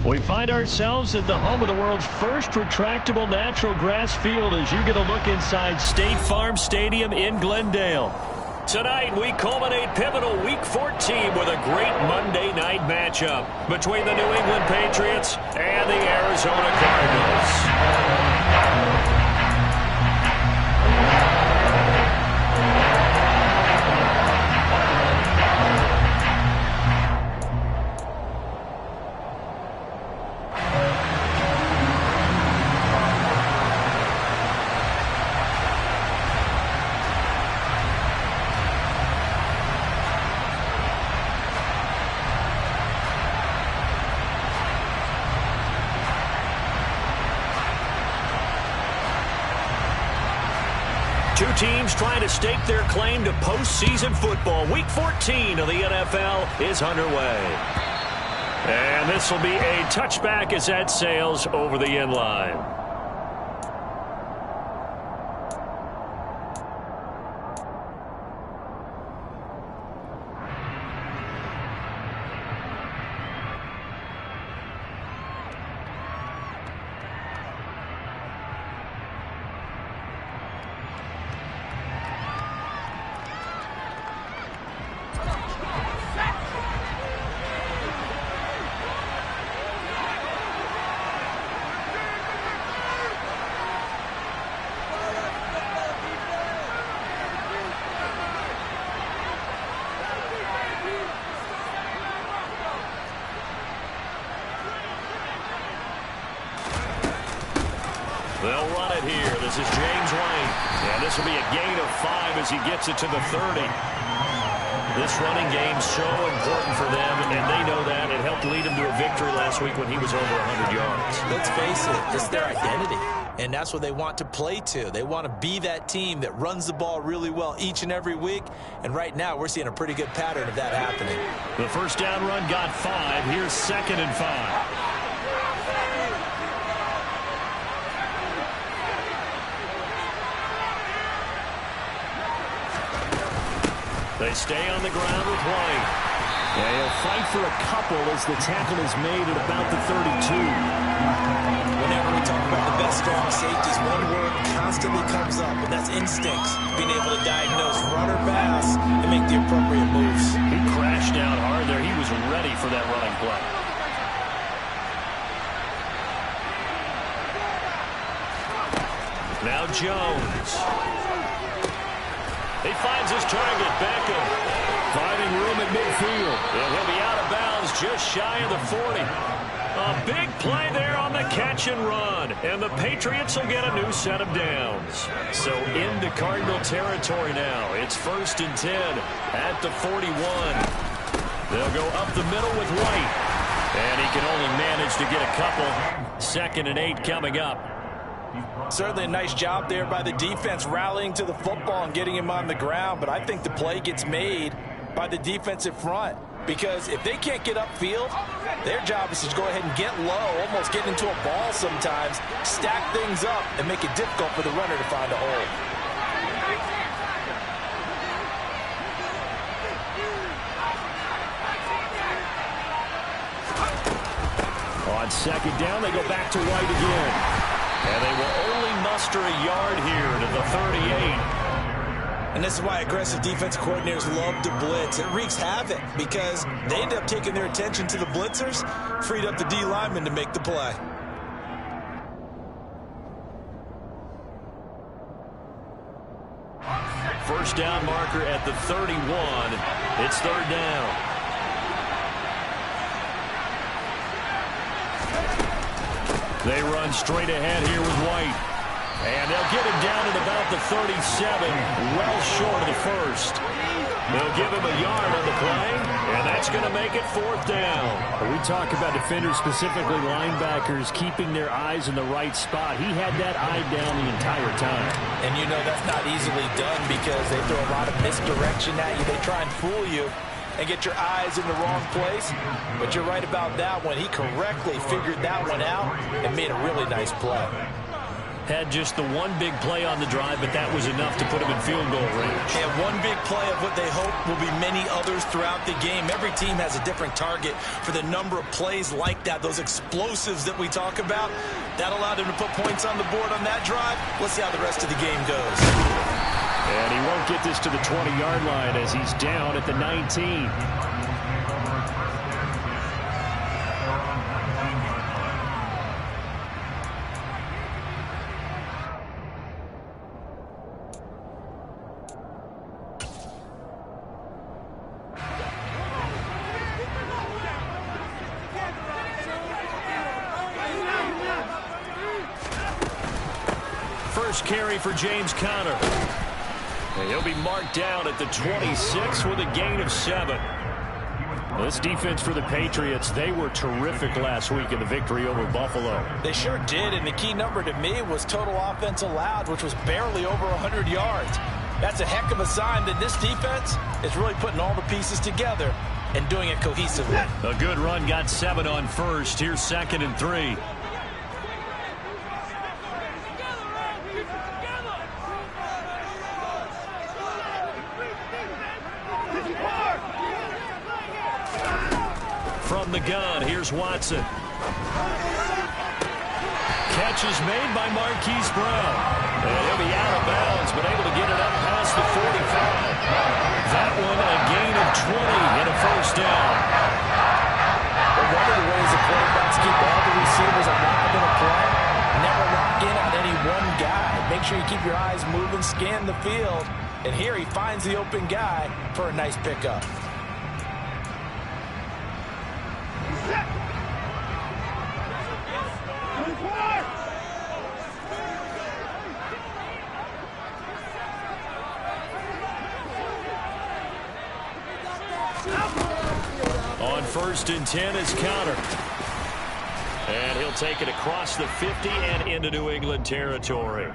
We find ourselves at the home of the world's first retractable natural grass field as you get a look inside State Farm Stadium in Glendale. Tonight, we culminate pivotal Week 14 with a great Monday night matchup between the New England Patriots and the Arizona Cardinals. Two teams trying to stake their claim to postseason football. Week 14 of the NFL is underway. And this will be a touchback as that sails over the end line. They'll run it here. This is James White. And this will be a gain of 5 as he gets it to the 30. This running game so important for them, and they know that. It helped lead him to a victory last week when he was over 100 yards. Let's face it, it's their identity, and that's what they want to play to. They want to be that team that runs the ball really well each and every week, and right now we're seeing a pretty good pattern of that happening. The first down run got 5. Here's 2nd and 5. They stay on the ground with White. Yeah, he'll fight for a couple as the tackle is made at about the 32. Whenever we talk about the best strong safeties, one word constantly comes up, and that's instincts. Being able to diagnose run or pass and make the appropriate moves. He crashed down hard there. He was ready for that running play. Now Jones. He finds his target, Beckham. Finding room at midfield. And he'll be out of bounds just shy of the 40. A big play there on the catch and run. And the Patriots will get a new set of downs. So into Cardinal territory now. It's 1st and 10 at the 41. They'll go up the middle with White. And he can only manage to get a couple. 2nd and 8 coming up. Certainly a nice job there by the defense rallying to the football and getting him on the ground, but I think the play gets made by the defensive front because if they can't get upfield, their job is to go ahead and get low, almost get into a ball sometimes, stack things up, and make it difficult for the runner to find a hole. On 2nd down, they go back to White again. And they will only muster a yard here to the 38. And this is why aggressive defensive coordinators love to blitz. It wreaks havoc because they end up taking their attention to the blitzers, freed up the D lineman to make the play. First down marker at the 31. It's 3rd down. They run straight ahead here with White. And they'll get him down at about the 37, well short of the 1st. They'll give him a yard on the play, and that's going to make it 4th down. We talk about defenders, specifically linebackers, keeping their eyes in the right spot. He had that eye down the entire time. And you know that's not easily done because they throw a lot of misdirection at you. They try and fool you and get your eyes in the wrong place. But you're right about that one. He correctly figured that one out and made a really nice play. Had just the one big play on the drive, but that was enough to put him in field goal range. And one big play of what they hope will be many others throughout the game. Every team has a different target for the number of plays like that, those explosives that we talk about. That allowed him to put points on the board on that drive. Let's see how the rest of the game goes. And he won't get this to the 20-yard line as he's down at the 19. Carry for James Conner. And he'll be marked down at the 26 with a gain of 7. This defense for the Patriots, they were terrific last week in the victory over Buffalo. They sure did, and the key number to me was total offense allowed, which was barely over 100 yards. That's a heck of a sign that this defense is really putting all the pieces together and doing it cohesively. A good run got 7 on first. Here's 2nd and 3. From the gun, here's Watson. Catch is made by Marquise Brown. And he'll be out of bounds, but able to get it up past the 45. That one a gain of 20 and a first down. Well, one of the ways the quarterbacks keep all the receivers alive in a play, never lock in on any one guy. Make sure you keep your eyes moving, scan the field. And here he finds the open guy for a nice pickup. On 1st and 10 is Conner. And he'll take it across the 50 and into New England territory.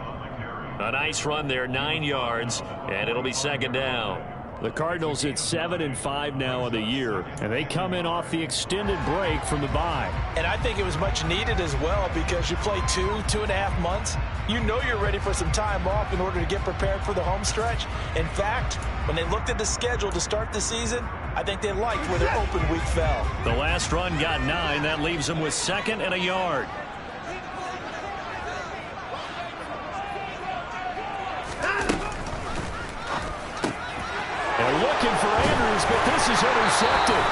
A nice run there, 9 yards, and it'll be 2nd down. The Cardinals at 7-5 now of the year, and they come in off the extended break from the bye. And I think it was much needed as well because you play 2.5 months. You know you're ready for some time off in order to get prepared for the home stretch. In fact, when they looked at the schedule to start the season, I think they liked where their open week fell. The last run got 9. That leaves them with 2nd and a yard. They're looking for Andrews, but this is intercepted.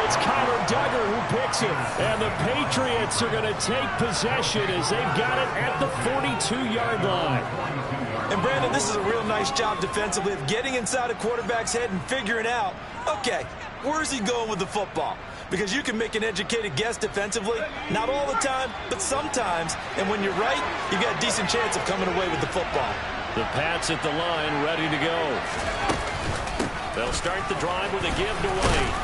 It's Kyler Duggar who picks him. And the Patriots are going to take possession as they've got it at the 42-yard line. And, Brandon, this is a real nice job defensively of getting inside a quarterback's head and figuring out, okay, where's he going with the football? Because you can make an educated guess defensively, not all the time, but sometimes. And when you're right, you've got a decent chance of coming away with the football. The Pats at the line, ready to go. They'll start the drive with a give to Wade.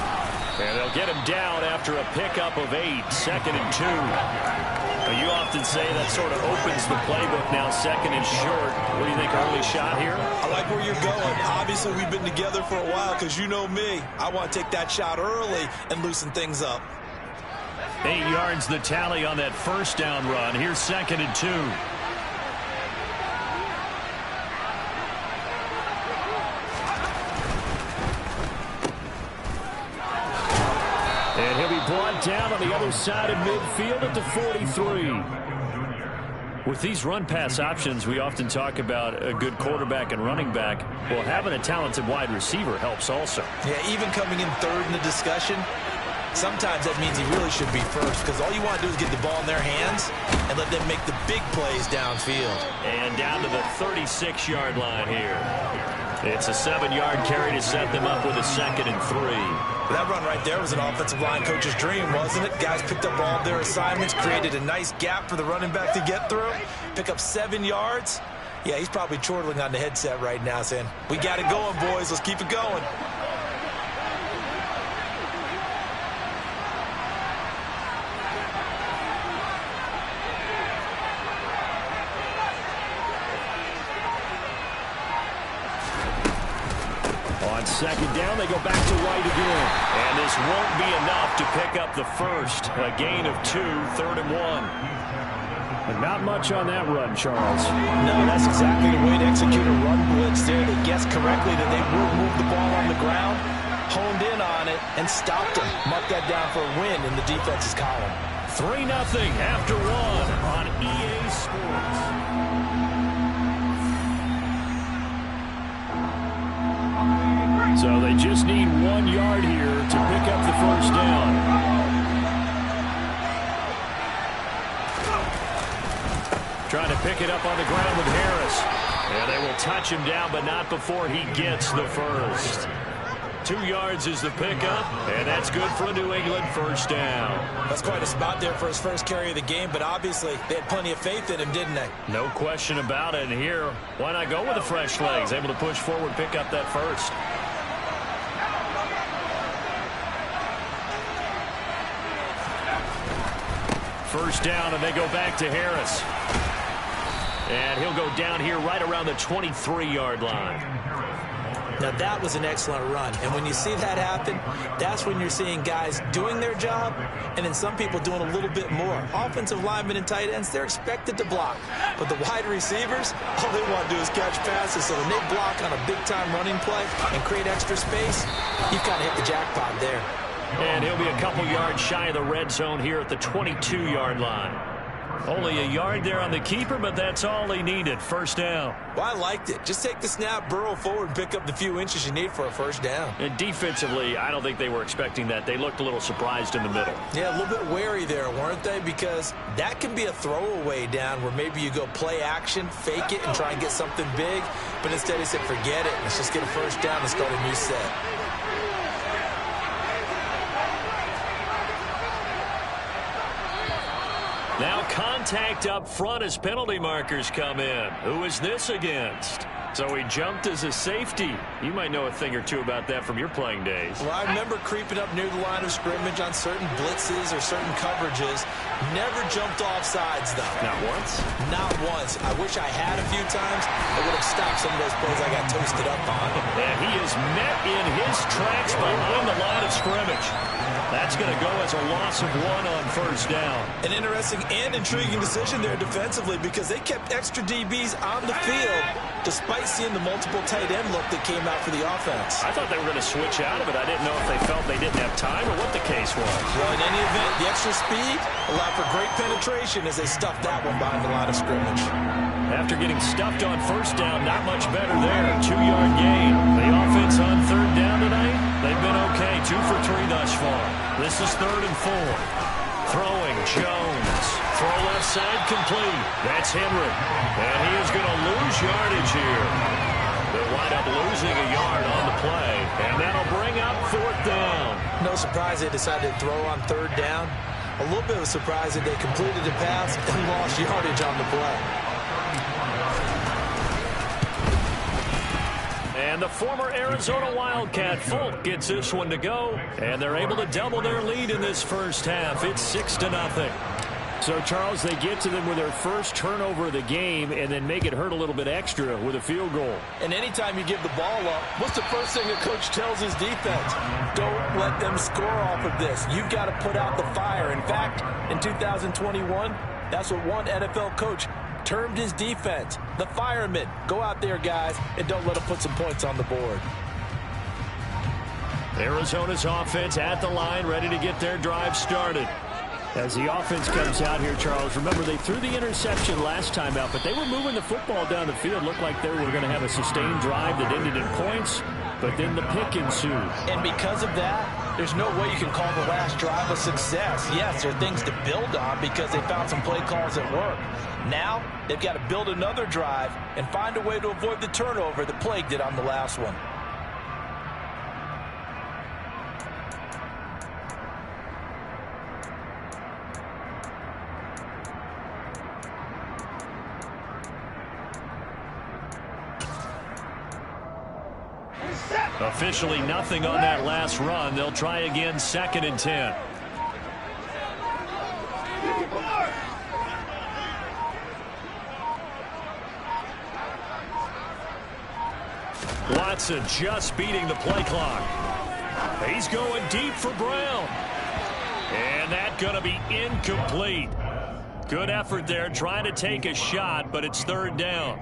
And they'll get him down after a pickup of 8, 2nd and 2. Now, you often say that sort of opens the playbook now, 2nd and short. What do you think, early shot here? I like where you're going. Obviously, we've been together for a while because you know me. I want to take that shot early and loosen things up. 8 yards the tally on that first down run. Here's 2nd and 2. And he'll be brought down on the other side of midfield at the 43. With these run-pass options, we often talk about a good quarterback and running back. Well, having a talented wide receiver helps also. Yeah, even coming in third in the discussion, sometimes that means he really should be first because all you want to do is get the ball in their hands and let them make the big plays downfield. And down to the 36-yard line here. It's a 7-yard carry to set them up with a 2nd and 3. That run right there was an offensive line coach's dream, wasn't it? Guys picked up all their assignments, created a nice gap for the running back to get through, pick up 7 yards. Yeah, he's probably chortling on the headset right now saying, we got it going, boys. Let's keep it going. On 2nd down, they go back to White again. And this won't be enough to pick up the first. A gain of 2, 3rd and 1. And not much on that run, Charles. No, that's exactly the way to execute a run blitz there. They guessed correctly that they would move the ball on the ground, honed in on it, and stopped them. Mark that down for a win in the defense's column. 3-0 after 1 on EA Sports. So they just need 1 yard here to pick up the first down. Trying to pick it up on the ground with Harris. And they will touch him down, but not before he gets the first. 2 yards is the pickup, and that's good for a New England first down. That's quite a spot there for his first carry of the game, but obviously they had plenty of faith in him, didn't they? No question about it. And here, why not go with the fresh legs? Able to push forward, pick up that first. First down, and they go back to Harris. And he'll go down here right around the 23-yard line. Now, that was an excellent run. And when you see that happen, that's when you're seeing guys doing their job and then some people doing a little bit more. Offensive linemen and tight ends, they're expected to block. But the wide receivers, all they want to do is catch passes. So when they block on a big-time running play and create extra space, you've kind of hit the jackpot there. And he'll be a couple yards shy of the red zone here at the 22-yard line. Only a yard there on the keeper, but that's all he needed. First down. Well, I liked it. Just take the snap, burrow forward, and pick up the few inches you need for a first down. And defensively, I don't think they were expecting that. They looked a little surprised in the middle. Yeah, a little bit wary there, weren't they? Because that can be a throwaway down where maybe you go play action, fake it, and try and get something big. But instead, he said, forget it. Let's just get a first down and start a new set. Now contact up front as penalty markers come in. Who is this against? So he jumped as a safety. You might know a thing or two about that from your playing days. Well, I remember creeping up near the line of scrimmage on certain blitzes or certain coverages. Never jumped off sides, though. Not once? Not once. I wish I had a few times. I would have stopped some of those plays I got toasted up on. And he is met in his tracks behind the line of scrimmage. That's going to go as a loss of 1 on first down. An interesting and intriguing decision there defensively because they kept extra DBs on the field despite seeing the multiple tight end look that came out for the offense. I thought they were going to switch out of it. I didn't know if they felt they didn't have time or what the case was. Well, in any event, the extra speed allowed for great penetration as they stuffed that one behind the line of scrimmage. After getting stuffed on first down, not much better there. 2-yard gain. The offense on third down tonight, they've been okay. 2 for 3 thus far. This is 3rd and 4. Throwing, Jones. Throw left side, complete. That's Henry. And he is going to lose yardage here. They'll wind up losing a yard on the play. And that'll bring up 4th down. No surprise they decided to throw on third down. A little bit of a surprise that they completed the pass and lost yardage on the play. And the former Arizona Wildcat, Folk, gets this one to go. And they're able to double their lead in this first half. It's 6-0. So, Charles, they get to them with their first turnover of the game and then make it hurt a little bit extra with a field goal. And anytime you give the ball up, what's the first thing a coach tells his defense? Don't let them score off of this. You've got to put out the fire. In fact, in 2021, that's what one NFL coach termed his defense. The firemen. Go out there, guys, and don't let them put some points on the board. Arizona's offense at the line, ready to get their drive started. As the offense comes out here, Charles, remember they threw the interception last time out, but they were moving the football down the field. Looked like they were going to have a sustained drive that ended in points, but then the pick ensued. And because of that, there's no way you can call the last drive a success. Yes, there are things to build on because they found some play calls that work. Now, they've got to build another drive and find a way to avoid the turnover that plagued it on the last one. Officially nothing on that last run. They'll try again, 2nd and 10. Watson just beating the play clock. He's going deep for Brown. And that's going to be incomplete. Good effort there, trying to take a shot, but it's third down.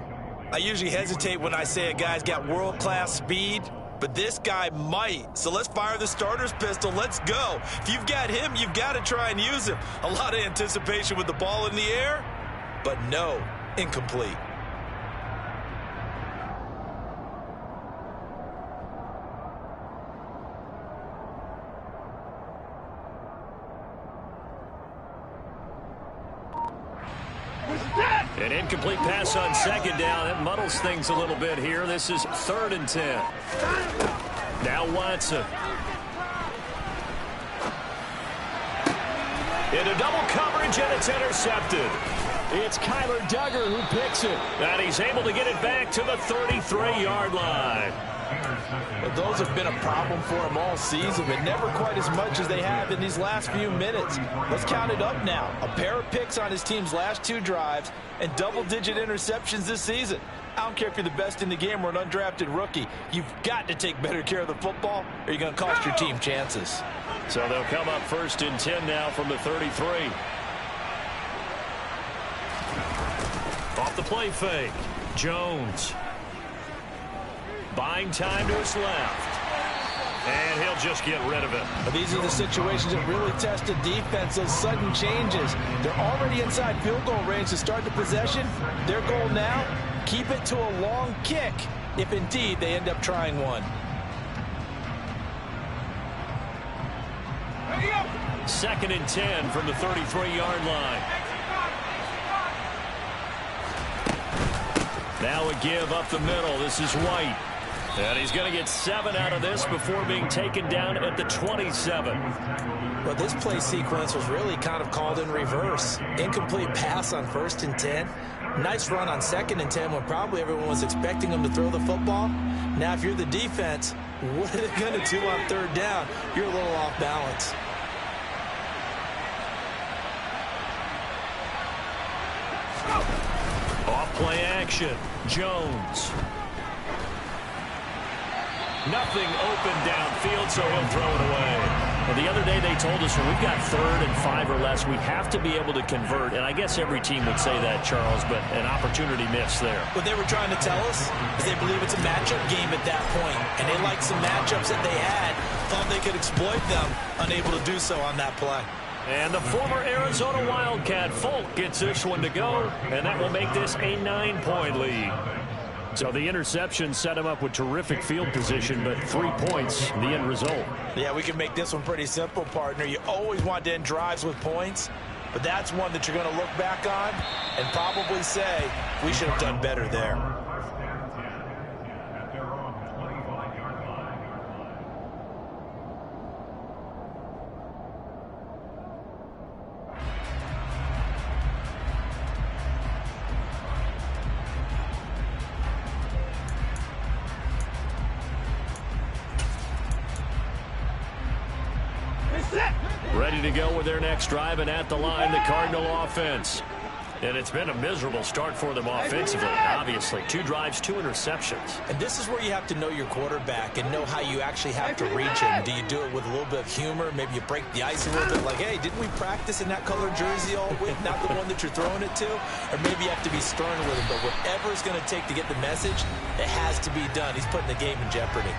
I usually hesitate when I say a guy's got world-class speed, but this guy might. So let's fire the starter's pistol. Let's go. If you've got him, you've got to try and use him. A lot of anticipation with the ball in the air, but no, incomplete. An incomplete pass on second down. That muddles things a little bit here. This is 3rd and 10. Now Watson. Into double coverage, and it's intercepted. It's Kyler Duggar who picks it. And he's able to get it back to the 33-yard line. Well, those have been a problem for him all season, but never quite as much as they have in these last few minutes. Let's count it up now. A pair of picks on his team's last 2 drives and double-digit interceptions this season. I don't care if you're the best in the game or an undrafted rookie. You've got to take better care of the football or you're going to cost your team chances. So they'll come up 1st and 10 now from the 33. Off the play fake. Jones. Buying time to his left. And he'll just get rid of it. But these are the situations that really test a defense, those sudden changes. They're already inside field goal range to start the possession. Their goal now, keep it to a long kick, if indeed they end up trying one. 2nd and 10 from the 33-yard line. Now a give up the middle. This is White. And he's going to get 7 out of this before being taken down at the 27. Well, this play sequence was really kind of called in reverse. Incomplete pass on 1st and 10. Nice run on 2nd and 10 when probably everyone was expecting him to throw the football. Now, if you're the defense, what are they going to do on 3rd down? You're a little off balance. Off play action. Jones. Nothing open downfield, so he'll throw it away. Well, the other day they told us when we've got 3rd and 5 or less, we have to be able to convert. And I guess every team would say that, Charles, but an opportunity missed there. What they were trying to tell us is they believe it's a matchup game at that point. And they liked some matchups that they had, thought they could exploit them, unable to do so on that play. And the former Arizona Wildcat, Folk, gets this one to go, and that will make this a 9-point lead. So the interception set him up with terrific field position, but 3 points, the end result. Yeah, we can make this one pretty simple, partner. You always want to end drives with points, but that's one that you're going to look back on and probably say, we should have done better there. Ready to go with their next drive, and at the line, the Cardinal offense. And it's been a miserable start for them offensively, obviously. 2 drives, 2 interceptions. And this is where you have to know your quarterback and know how you actually have to reach him. Do you do it with a little bit of humor? Maybe you break the ice a little bit, like, hey, didn't we practice in that color jersey all week, not the one that you're throwing it to? Or maybe you have to be stern with him. But whatever it's going to take to get the message, it has to be done. He's putting the game in jeopardy.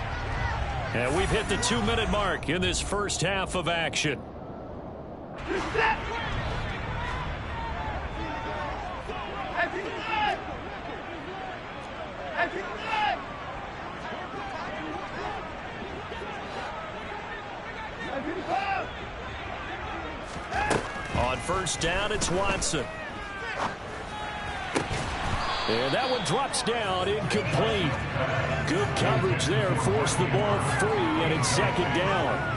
And we've hit the 2-minute mark in this first half of action. On 1st down, it's Watson. And that one drops down, incomplete. Good coverage there, forced the ball free, and it's 2nd down.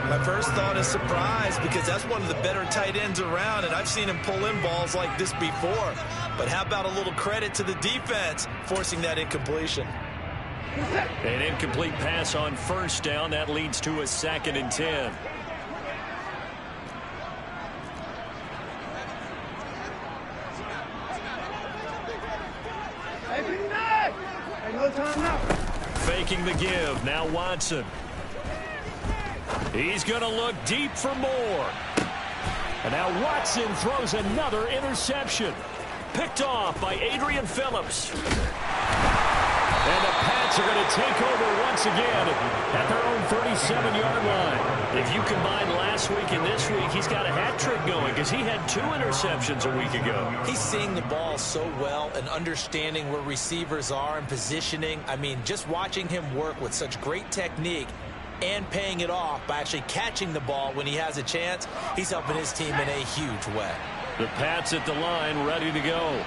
My first thought is surprise, because that's one of the better tight ends around, and I've seen him pull in balls like this before. But how about a little credit to the defense forcing that incompletion? An incomplete pass on 1st down. That leads to a 2nd and 10. Faking the give. Now Watson. He's going to look deep for more. And now Watson throws another interception. Picked off by Adrian Phillips. And the Pats are going to take over once again at their own 37-yard line. If you combine last week and this week, he's got a hat trick going because he had 2 interceptions a week ago. He's seeing the ball so well and understanding where receivers are and positioning. I mean, just watching him work with such great technique and paying it off by actually catching the ball when he has a chance, he's helping his team in a huge way. The Pats at the line, ready to go.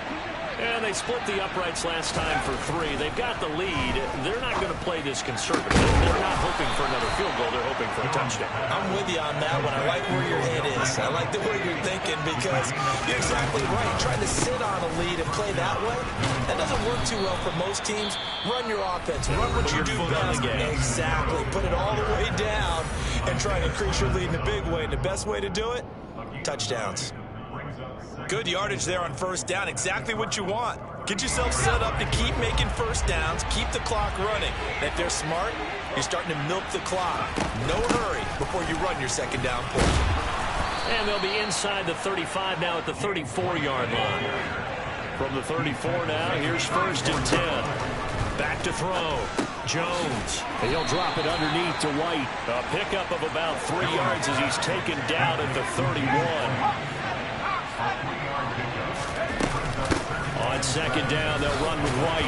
And they split the uprights last time for 3. They've got the lead. They're not going to play this conservative. They're not hoping for another field goal. They're hoping for a touchdown. I'm with you on that one. I like where your head is. I like the way you're thinking because you're exactly right. Trying to sit on a lead and play that way, that doesn't work too well for most teams. Run your offense. Run what you do best. Exactly. Put it all the way down and try and increase your lead in a big way. And the best way to do it, touchdowns. Good yardage there on first down. Exactly what you want. Get yourself set up to keep making first downs. Keep the clock running. And if they're smart, you're starting to milk the clock. No hurry before you run your second down play. And they'll be inside the 35 now at the 34-yard line. From the 34 now, here's first and 10. Back to throw. Jones. And he'll drop it underneath to White. A pickup of about 3 yards as he's taken down at the 31. On second down, they'll run with White.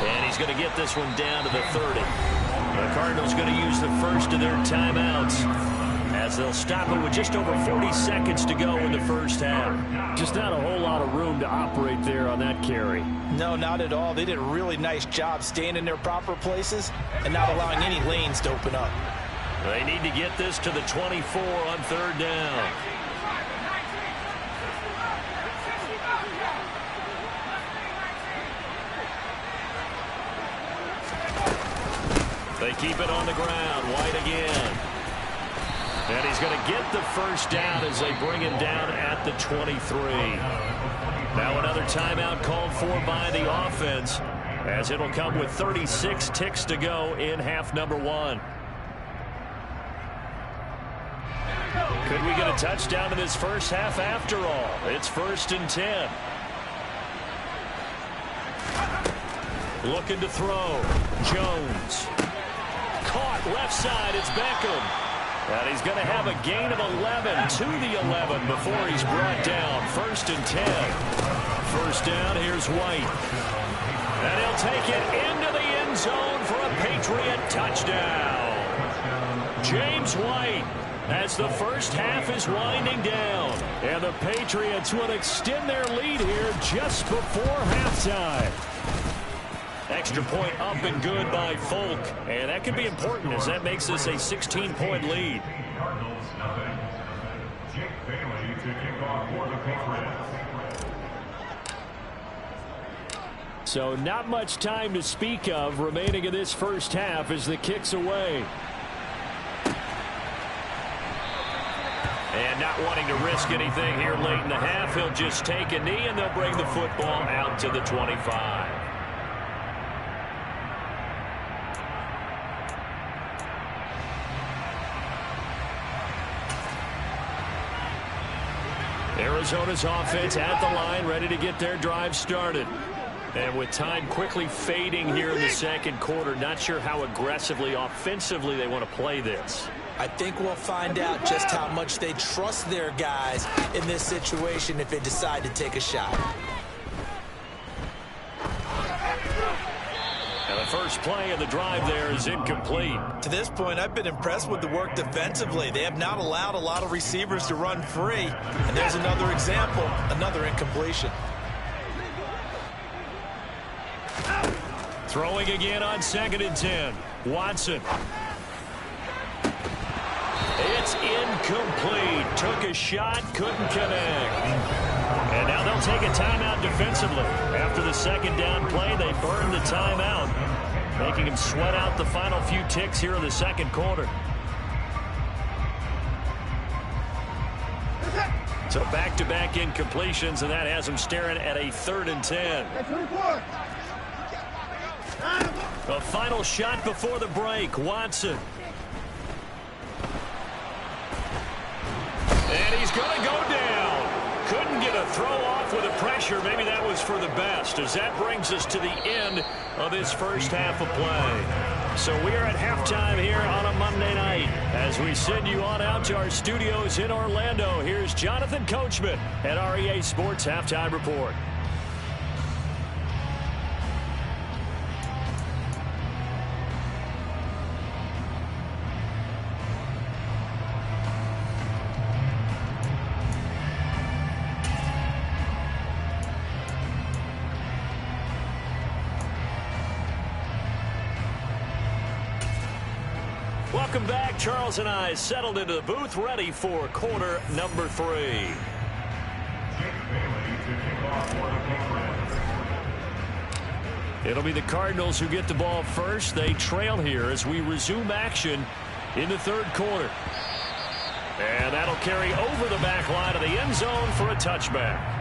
And he's going to get this one down to the 30. The Cardinals going to use the first of their timeouts as they'll stop it with just over 40 seconds to go in the first half. Just not a whole lot of room to operate there on that carry. No, not at all. They did a really nice job staying in their proper places and not allowing any lanes to open up. They need to get this to the 24 on third down. They keep it on the ground. White again. And he's going to get the first down as they bring him down at the 23. Now another timeout called for by the offense as it'll come with 36 ticks to go in half number 1. Could we get a touchdown in this first half after all? It's first and 10. Looking to throw. Jones. Caught left side. It's Beckham. And he's going to have a gain of 11 to the 11 before he's brought down. First and 10. First down, here's White. And he'll take it into the end zone for a Patriot touchdown. James White as the first half is winding down. And the Patriots will extend their lead here just before halftime. Extra point up and good by Folk. And that could be important as that makes this a 16-point lead. So not much time to speak of remaining in this first half as the kick's away. And not wanting to risk anything here late in the half, he'll just take a knee and they'll bring the football out to the 25. Arizona's offense at the line, ready to get their drive started. And with time quickly fading here in the second quarter, not sure how aggressively, offensively they want to play this. I think we'll find out just how much they trust their guys in this situation if they decide to take a shot. And the first play of the drive there is incomplete. To this point, I've been impressed with the work defensively. They have not allowed a lot of receivers to run free. And there's another example, another incompletion. Throwing again on second and 10. Watson. It's incomplete. Took a shot, couldn't connect. And now they'll take a timeout defensively. After the second down play, they burn the timeout, making him sweat out the final few ticks here in the second quarter. So back-to-back incompletions, and that has him staring at a 3rd and 10. A final shot before the break. Watson. And he's going to go down. Couldn't get a throw off with the pressure. Maybe that was for the best, as that brings us to the end of this first half of play. So we are at halftime here on a Monday night. As we send you on out to our studios in Orlando, here's Jonathan Coachman at REA Sports Halftime Report. Welcome back. Charles and I settled into the booth, ready for quarter number 3. It'll be the Cardinals who get the ball first. They trail here as we resume action in the third quarter. And that'll carry over the back line of the end zone for a touchback.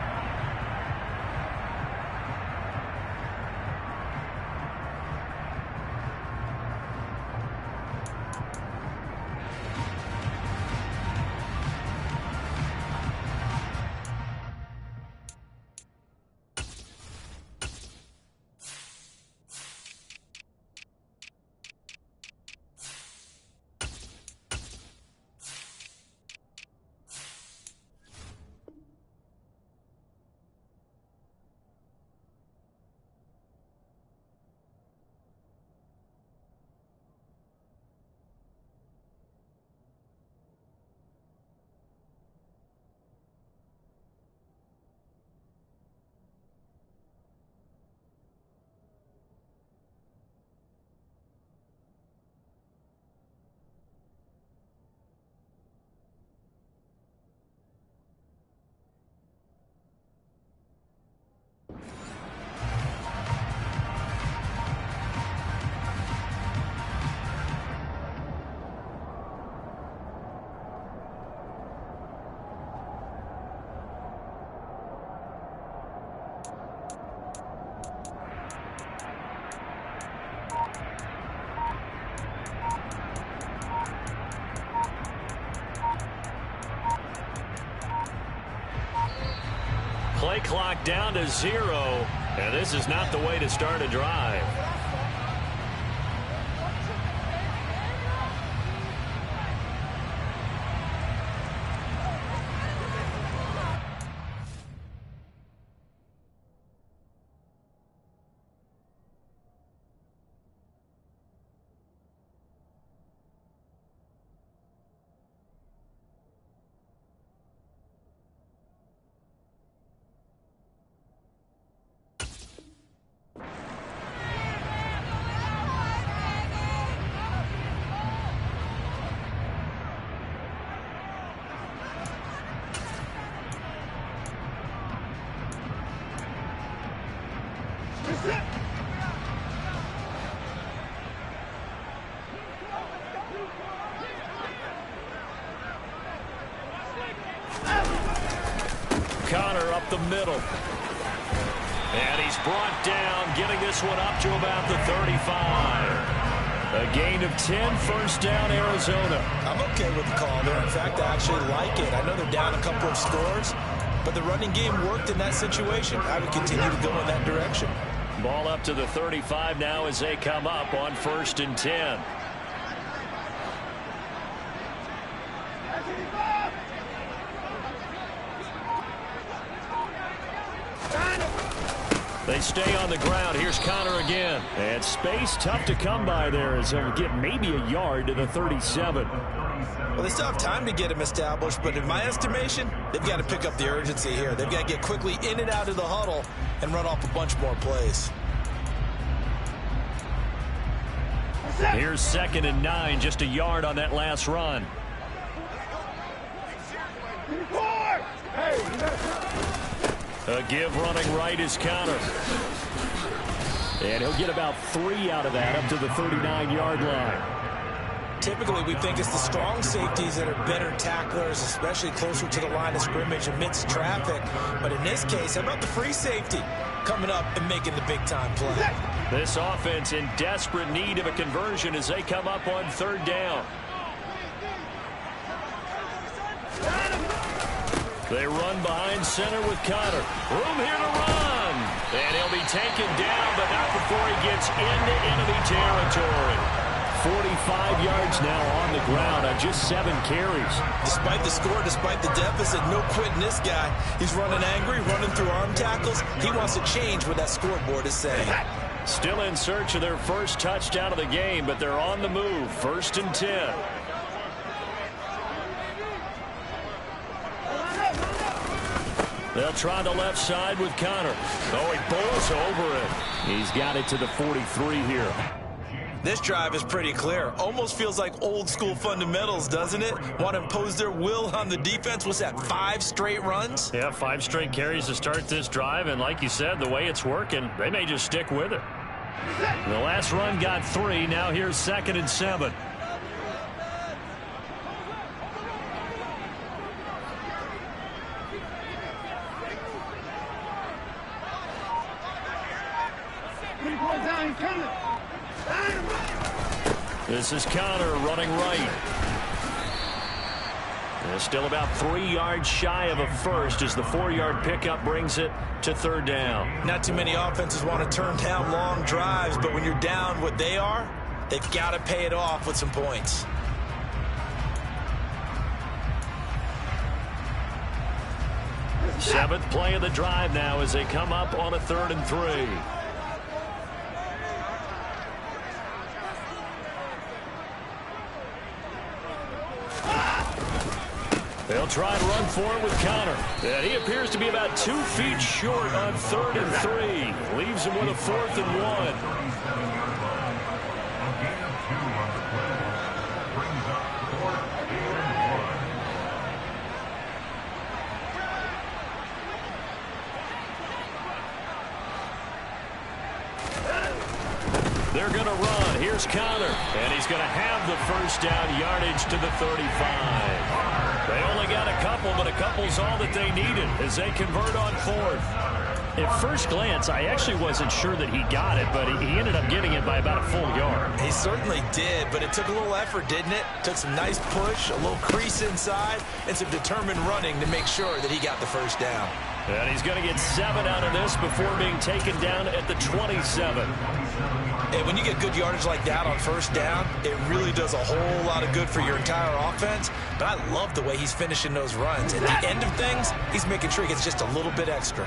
Play clock down to 0, and this is not the way to start a drive. Connor up the middle. And he's brought down, getting this one up to about the 35. A gain of 10, first down, Arizona. I'm okay with the call there. In fact, I actually like it. I know they're down a couple of scores, but the running game worked in that situation. I would continue to go in that direction. Ball up to the 35 now as they come up on 1st and 10. They stay on the ground. Here's Connor again. And space tough to come by there as he'll get maybe a yard to the 37. Well, they still have time to get him established, but in my estimation, they've got to pick up the urgency here. They've got to get quickly in and out of the huddle and run off a bunch more plays. Here's 2nd and 9, just a yard on that last run. A give running right is Connor. And he'll get about 3 out of that up to the 39-yard line. Typically, we think it's the strong safeties that are better tacklers, especially closer to the line of scrimmage amidst traffic. But in this case, how about the free safety coming up and making the big-time play? This offense in desperate need of a conversion as they come up on 3rd down. They run behind center with Connor. Room here to run. And he'll be taken down, but not before he gets into enemy territory. 45 yards now on the ground on just 7 carries. Despite the score, despite the deficit, no quitting this guy. He's running angry, running through arm tackles. He wants to change what that scoreboard is saying. Still in search of their first touchdown of the game, but they're on the move. 1st and 10. They'll try the left side with Connor. Oh, he bowls over it. He's got it to the 43 here. This drive is pretty clear. Almost feels like old school fundamentals, doesn't it? Want to impose their will on the defense. What's that, 5 straight runs? Yeah, 5 straight carries to start this drive. And like you said, the way it's working, they may just stick with it. The last run got 3. Now here's 2nd and 7. This is Connor running right. And still about 3 yards shy of a first as the 4-yard pickup brings it to 3rd down. Not too many offenses want to turn down long drives, but when you're down what they are, they've got to pay it off with some points. Seventh play of the drive now as they come up on a 3rd and 3. They'll try and run for it with Connor. And he appears to be about 2 feet short on 3rd and 3. Leaves him with a 4th and 1. They're going to run. Here's Connor. And he's going to have the first down yardage to the 35. They only got a couple, but a couple's all that they needed as they convert on 4th. At first glance, I actually wasn't sure that he got it, but he ended up getting it by about a full yard. He certainly did, but it took a little effort, didn't it? Took some nice push, a little crease inside, and some determined running to make sure that he got the first down. And he's going to get 7 out of this before being taken down at the 27. And when you get good yardage like that on 1st down, it really does a whole lot of good for your entire offense. But I love the way he's finishing those runs. At the end of things, he's making sure he gets just a little bit extra.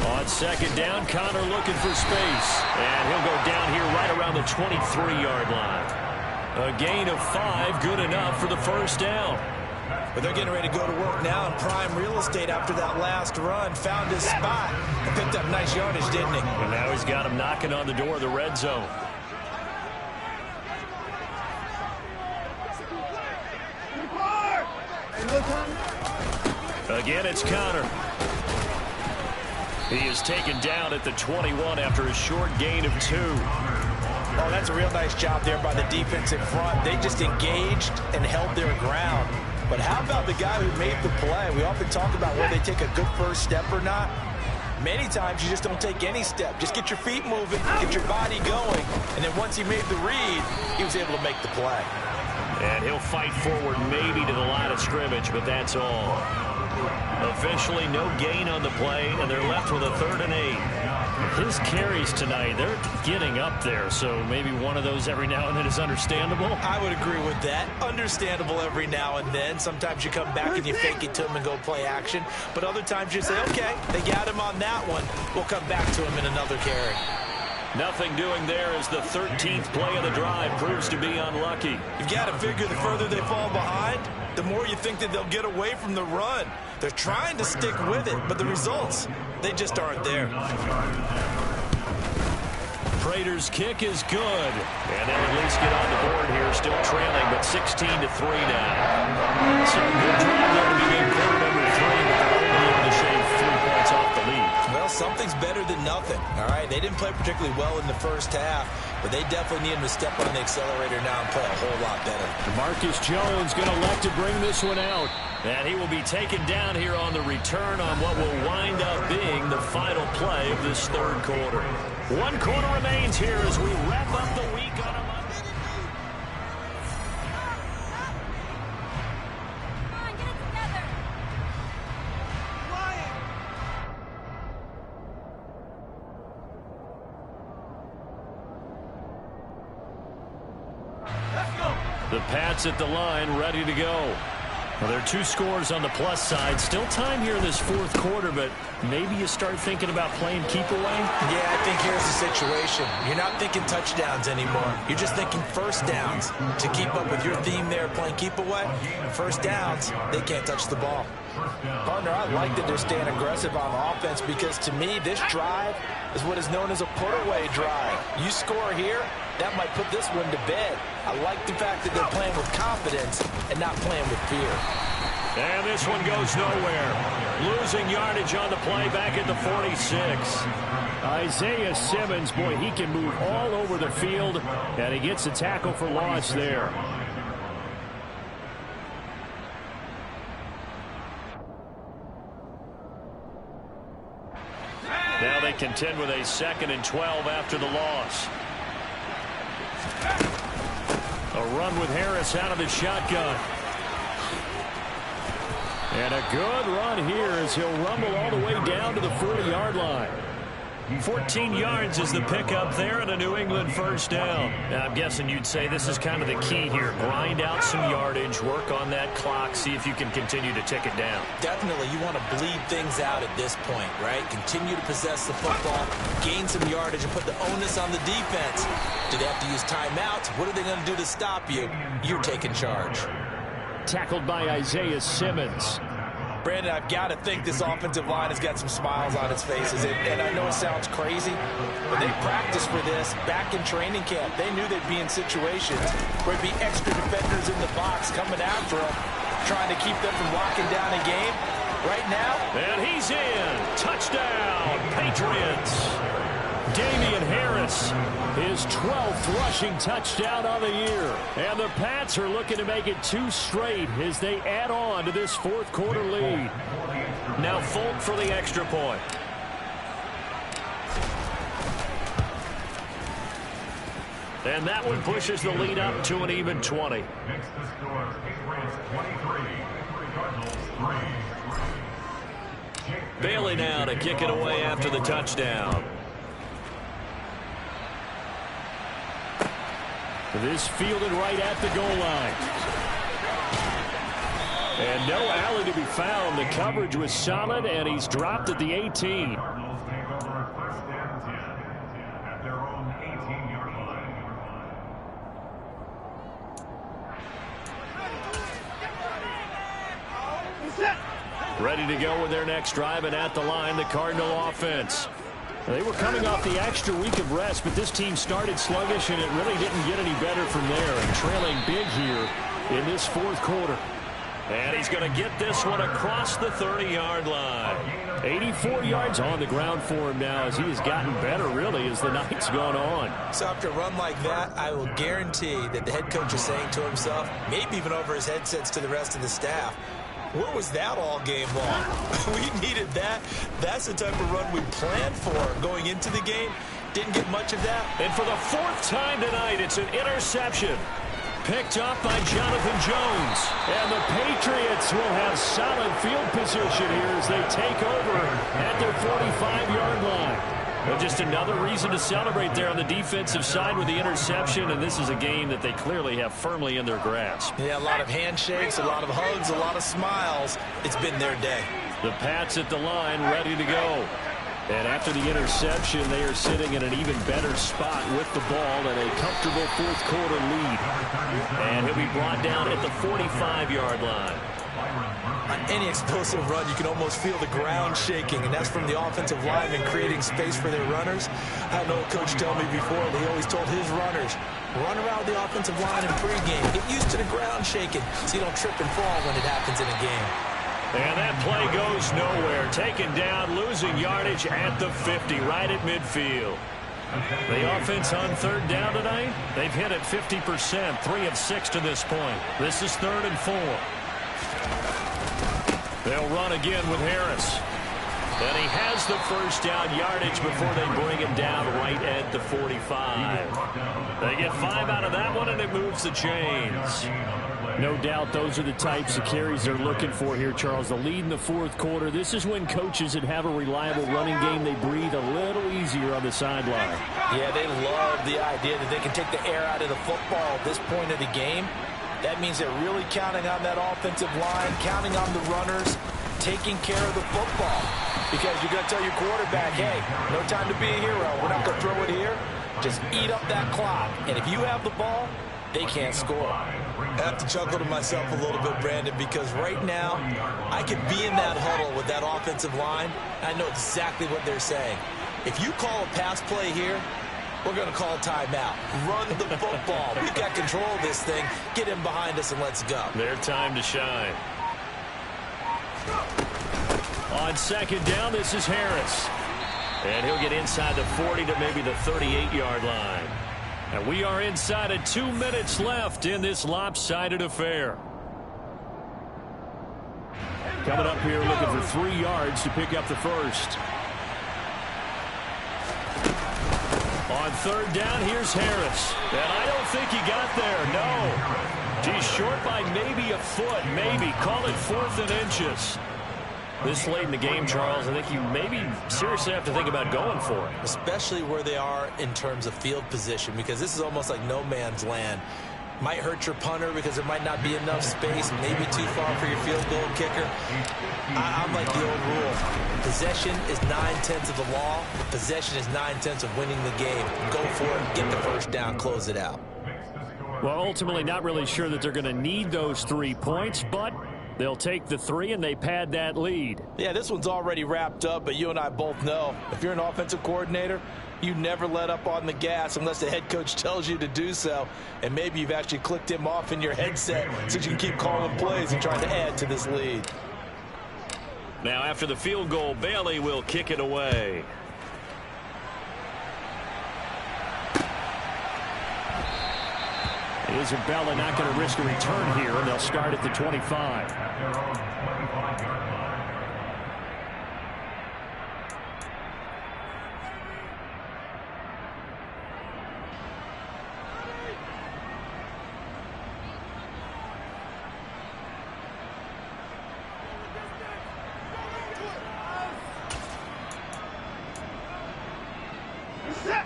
On 2nd down, Connor looking for space. And he'll go down here right around the 23-yard line. A gain of 5, good enough for the 1st down. But they're getting ready to go to work now in prime real estate after that last run. Found his spot and picked up nice yardage, didn't he? And now he's got him knocking on the door of the red zone. Again, it's Connor. He is taken down at the 21 after a short gain of 2. Oh, that's a real nice job there by the defense in front. They just engaged and held their ground. But how about the guy who made the play? We often talk about whether they take a good first step or not. Many times you just don't take any step. Just get your feet moving, get your body going, and then once he made the read, he was able to make the play. And he'll fight forward maybe to the line of scrimmage, but that's all. Officially no gain on the play, and they're left with a 3rd and 8. His carries tonight, they're getting up there, so maybe one of those every now and then is understandable. I would agree with that. Understandable every now and then. Sometimes you come back and you fake it to him and go play action. But other times you say, okay, they got him on that one. We'll come back to him in another carry. Nothing doing there as the 13th play of the drive proves to be unlucky. You've got to figure the further they fall behind, the more you think that they'll get away from the run. They're trying to stick with it, but the results, they just aren't there. Prater's kick is good. And they'll at least get on the board here, still trailing, but 16-3 now. So good drive there to begin quarter number 3, but they're only able to shave 3 points off the lead. Well, something's better than nothing, all right? They didn't play particularly well in the first half, but they definitely need him to step on the accelerator now and play a whole lot better. Marcus Jones going to elect to bring this one out. And he will be taken down here on the return on what will wind up being the final play of this 3rd quarter. 1 quarter remains here as we wrap up the week on a Monday. The Pats at the line, ready to go. Well, there are 2 scores on the plus side. Still time here in this fourth quarter, but maybe you start thinking about playing keep away? Yeah, I think here's the situation. You're not thinking touchdowns anymore. You're just thinking first downs. To keep up with your theme there, playing keep away, first downs, they can't touch the ball. Partner, I like that they're staying aggressive on offense because to me, this drive is what is known as a put-away drive. You score here, that might put this one to bed. I like the fact that they're playing with confidence and not playing with fear. And this one goes nowhere. Losing yardage on the play back at the 46. Isaiah Simmons, boy, he can move all over the field, and he gets a tackle for loss there. Now they contend with a 2nd and 12 after the loss. A run with Harris out of the shotgun. And a good run here as he'll rumble all the way down to the 40-yard line. 14 yards is the pickup there and a New England first down. Now, I'm guessing you'd say this is kind of the key here. Grind out some yardage, work on that clock, see if you can continue to tick it down. Definitely, you want to bleed things out at this point, right? Continue to possess the football, gain some yardage, and put the onus on the defense. Do they have to use timeouts? What are they going to do to stop you? You're taking charge. Tackled by Isaiah Simmons. Brandon, I've got to think this offensive line has got some smiles on its faces. And I know it sounds crazy, but they practiced for this back in training camp. They knew they'd be in situations where there'd be extra defenders in the box coming after them, trying to keep them from locking down a game. Right now. And he's in. Touchdown, Patriots. Damian Harris, his 12th rushing touchdown of the year. And the Pats are looking to make it 2 straight as they add on to this fourth quarter lead. Now Folk for the extra point. And that one pushes the lead up to an even 20. Next to score, Patriots 23, Cardinals 3. Bailey now to kick it away after the touchdown. This fielded right at the goal line. And no alley to be found. The coverage was solid, and he's dropped at the 18. Cardinals take over 1st and 10 at their own 18-yard line. Ready to go with their next drive, and at the line, the Cardinal offense. They were coming off the extra week of rest, but this team started sluggish, and it really didn't get any better from there. And trailing big here in this fourth quarter. And he's going to get this one across the 30-yard line. 84 yards on the ground for him now as he has gotten better, really, as the night's gone on. So after a run like that, I will guarantee that the head coach is saying to himself, maybe even over his headsets to the rest of the staff, where was that all game long? We needed that. That's the type of run we planned for going into the game. Didn't get much of that. And for the 4th time tonight, it's an interception. Picked up by Jonathan Jones. And the Patriots will have solid field position here as they take over at their 45-yard line. Well, just another reason to celebrate there on the defensive side with the interception, and this is a game that they clearly have firmly in their grasp. Yeah, a lot of handshakes, a lot of hugs, a lot of smiles. It's been their day. The Pats at the line, ready to go. And after the interception, they are sitting in an even better spot with the ball and a comfortable fourth quarter lead. And he'll be brought down at the 45-yard line. On any explosive run, you can almost feel the ground shaking, and that's from the offensive linemen creating space for their runners. I had an old coach tell me before, they always told his runners, run around the offensive line in pregame. Get used to the ground shaking so you don't trip and fall when it happens in a game. And that play goes nowhere. Taken down, losing yardage at the 50, right at midfield. The offense on 3rd down tonight, they've hit it 50%, 3 of 6 to this point. This is 3rd and 4. They'll run again with Harris. And he has the first down yardage before they bring him down right at the 45. They get 5 out of that one, and it moves the chains. No doubt those are the types of carries they're looking for here, Charles. The lead in the fourth quarter. This is when coaches that have a reliable running game, they breathe a little easier on the sideline. Yeah, they love the idea that they can take the air out of the football at this point of the game. That means they're really counting on that offensive line, counting on the runners, taking care of the football. Because you're going to tell your quarterback, hey, no time to be a hero. We're not going to throw it here. Just eat up that clock. And if you have the ball, they can't score. I have to chuckle to myself a little bit, Brandon, because right now I could be in that huddle with that offensive line. I know exactly what they're saying. If you call a pass play here, we're going to call timeout. Run the football. We've got control of this thing. Get him behind us and let's go. Their time to shine. On second down, this is Harris. And he'll get inside the 40 to maybe the 38-yard line. And we are inside of 2 minutes left in this lopsided affair. Coming up here looking for 3 yards to pick up the first. On third down, here's Harris. And I don't think he got there, no. He's short by maybe a foot, maybe. Call it 4th and inches. This late in the game, Charles, I think you maybe seriously have to think about going for it. Especially where they are in terms of field position, because this is almost like no man's land. Might hurt your punter because there might not be enough space, maybe too far for your field goal kicker. I'm like the old rule. Possession is 9/10 of the law. Possession is 9/10 of winning the game. Go for it, get the first down, close it out. Well, ultimately not really sure that they're going to need those 3 points, but they'll take the 3 and they pad that lead. Yeah, this one's already wrapped up, but you and I both know if you're an offensive coordinator, you never let up on the gas unless the head coach tells you to do so. And maybe you've actually clicked him off in your headset so you can keep calling plays and trying to add to this lead. Now after the field goal, Bailey will kick it away. Isabella not going to risk a return here, and they'll start at the 25. At their own 25-yard line.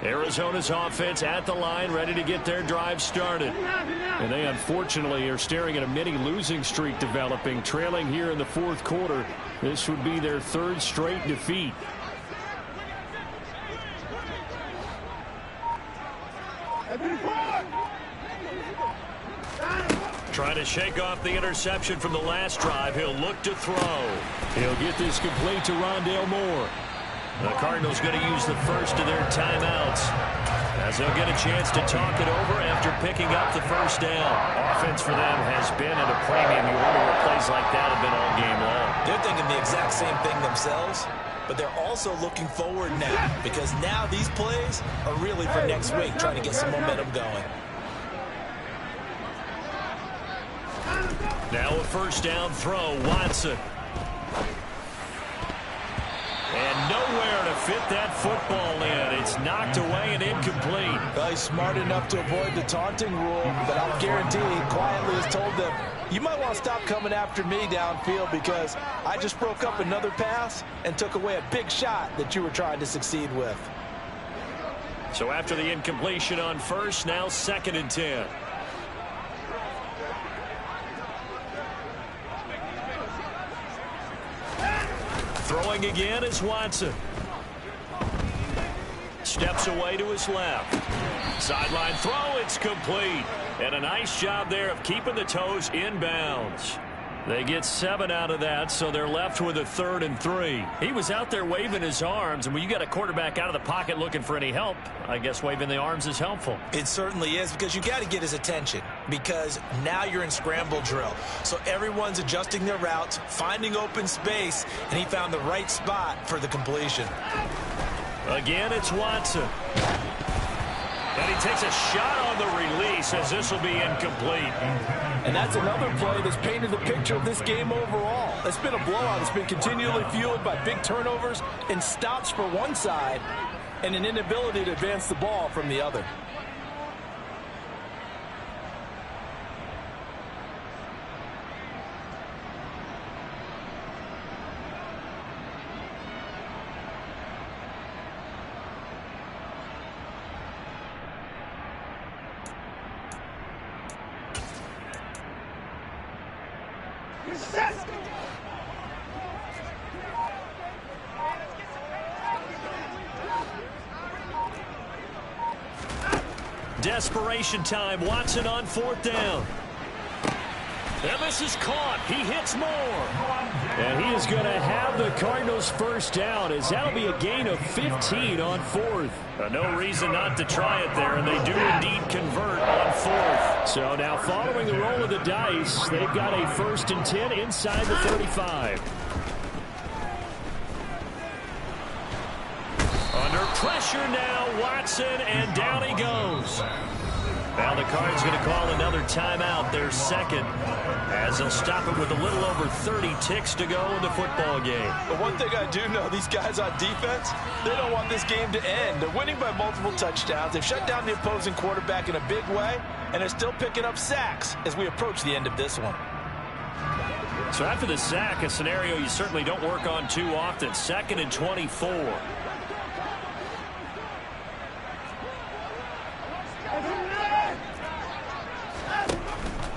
Arizona's offense at the line, ready to get their drive started. And they unfortunately are staring at a mini losing streak developing, trailing here in the 4th quarter. This would be their 3rd straight defeat. Trying to shake off the interception from the last drive. He'll look to throw. He'll get this complete to Rondale Moore. The Cardinals going to use the first of their timeouts as they'll get a chance to talk it over after picking up the first down. Offense for them has been at a premium. You wonder what plays like that have been all game long. They're thinking the exact same thing themselves, but they're also looking forward now because now these plays are really for next week, trying to get some momentum going. Now a first down throw, Watson. And nowhere to fit that football in. It's knocked away and incomplete. Well, he's smart enough to avoid the taunting rule, but I'll guarantee he quietly has told them, you might want to stop coming after me downfield because I just broke up another pass and took away a big shot that you were trying to succeed with. So after the incompletion on first, now 2nd and 10. Throwing again is Watson. Steps away to his left. Sideline throw, it's complete. And a nice job there of keeping the toes in bounds. They get 7 out of that, so they're left with a 3rd and 3. He was out there waving his arms, and when you got a quarterback out of the pocket looking for any help, I guess waving the arms is helpful. It certainly is, because you got to get his attention, because now you're in scramble drill. So everyone's adjusting their routes, finding open space, and he found the right spot for the completion. Again, it's Watson. And he takes a shot on the release as this will be incomplete. And that's another play that's painted the picture of this game overall. It's been a blowout. It's been continually fueled by big turnovers and stops for one side and an inability to advance the ball from the other. Desperation time. Watson on 4th down. And this is caught. He hits more. And he is going to have the Cardinals first down, as that'll be a gain of 15 on 4th. No reason not to try it there, and they do indeed convert on 4th. So now following the roll of the dice, they've got a 1st and 10 inside the 35. Under pressure now, Watson, and down he goes. Now the Cards going to call another timeout, their second, as they'll stop it with a little over 30 ticks to go in the football game. But one thing I do know, these guys on defense, they don't want this game to end. They're winning by multiple touchdowns. They've shut down the opposing quarterback in a big way, and they're still picking up sacks as we approach the end of this one. So after the sack, a scenario you certainly don't work on too often. 2nd and 24.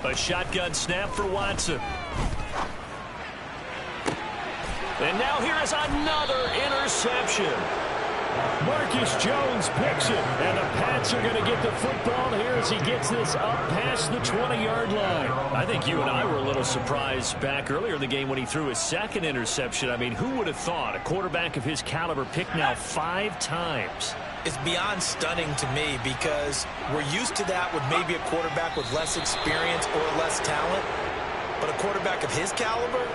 A shotgun snap for Watson. And now here is another interception. Marcus Jones picks it, and the Pats are going to get the football here as he gets this up past the 20-yard line. I think you and I were a little surprised back earlier in the game when he threw his 2nd interception. I mean, who would have thought a quarterback of his caliber picked now 5 times? It's beyond stunning to me, because we're used to that with maybe a quarterback with less experience or less talent. But a quarterback of his caliber,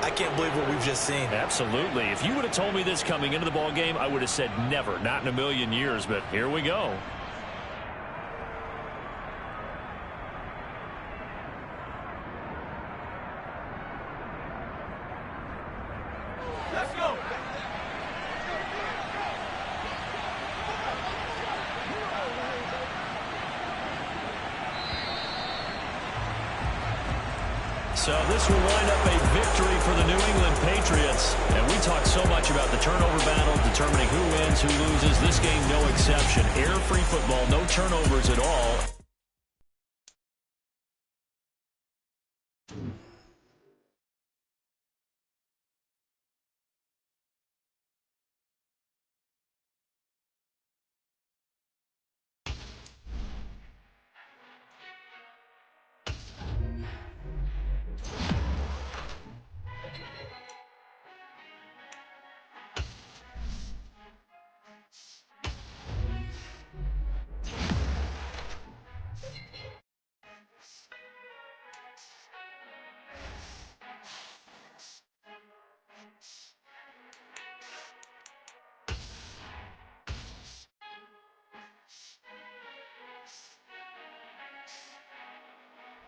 I can't believe what we've just seen. Absolutely. If you would have told me this coming into the ball game, I would have said never, not in a million years. But here we go. Let's go. So this will wind up a victory for the New England Patriots. And we talk so much about the turnover battle, determining who wins, who loses. This game, no exception. Error-free football, no turnovers at all.